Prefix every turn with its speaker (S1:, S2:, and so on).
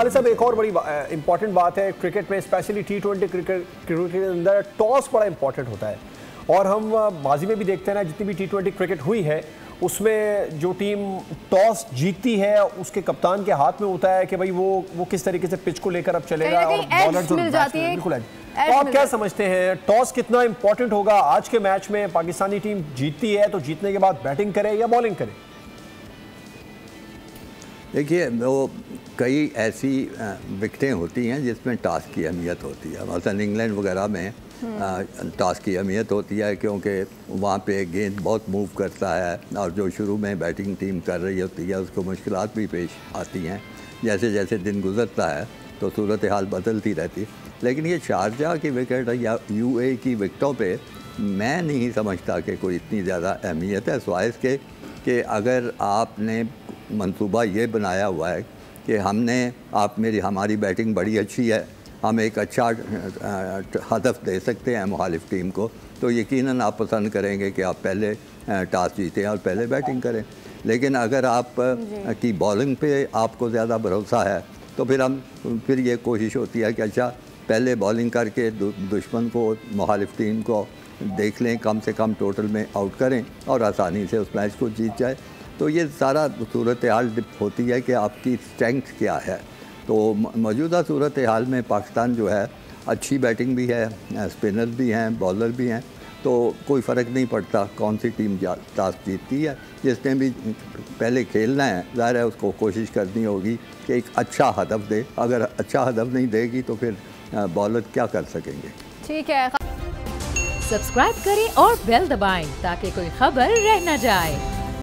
S1: खालिद साहब, एक और बड़ी इंपॉर्टेंट बात है क्रिकेट में, स्पेशली T20 क्रिकेट के अंदर टॉस बड़ा इंपॉर्टेंट होता है। और हम माजी में भी देखते हैं ना, जितनी भी T20 क्रिकेट हुई है उसमें जो टीम टॉस जीतती है उसके कप्तान के हाथ में होता है कि भाई वो किस तरीके से पिच को लेकर अब चलेगा और बॉलर्स मिल जाती है। बिल्कुल। तो आप क्या समझते हैं, टॉस कितना इंपॉर्टेंट होगा आज के मैच में? पाकिस्तानी टीम जीतती है तो जीतने के बाद बैटिंग करे या बॉलिंग करे?
S2: देखिए, वो कई ऐसी विकेटें होती हैं जिसमें टॉस की अहमियत होती है। मसलन इंग्लैंड वगैरह में टॉस की अहमियत होती है क्योंकि वहाँ पे गेंद बहुत मूव करता है और जो शुरू में बैटिंग टीम कर रही होती है उसको मुश्किलात भी पेश आती हैं। जैसे जैसे दिन गुजरता है तो सूरत हाल बदलती रहती है। लेकिन ये शारजाह की विकेट या UAE की विकेटों पे मैं नहीं समझता कि कोई इतनी ज़्यादा अहमियत है, सिवाय इसके कि अगर आपने मंसूबा ये बनाया हुआ है कि हमारी बैटिंग बड़ी अच्छी है, हम एक अच्छा हदफ दे सकते हैं मुखालिफ टीम को, तो यकीनन आप पसंद करेंगे कि आप पहले टॉस जीतें और पहले बैटिंग करें। लेकिन अगर आप की बॉलिंग पे आपको ज़्यादा भरोसा है तो फिर ये कोशिश होती है कि अच्छा पहले बॉलिंग करके दुश्मन को, मुखालिफ टीम को देख लें, कम से कम टोटल में आउट करें और आसानी से उस मैच को जीत जाए। तो ये सारा सूरत हाल होती है कि आपकी स्ट्रेंथ क्या है। तो मौजूदा सूरत हाल में पाकिस्तान जो है अच्छी बैटिंग भी है, स्पिनर भी हैं, बॉलर भी हैं, तो कोई फ़र्क नहीं पड़ता कौन सी टीम टॉस जीतती है। जिसने भी पहले खेलना है ज़ाहिर है उसको कोशिश करनी होगी कि एक अच्छा हदफ दे। अगर अच्छा हदफ नहीं देगी तो फिर बॉलर क्या कर सकेंगे।
S3: ठीक है, सब्सक्राइब करें और बेल दबाएं ताकि कोई खबर रह न जाए।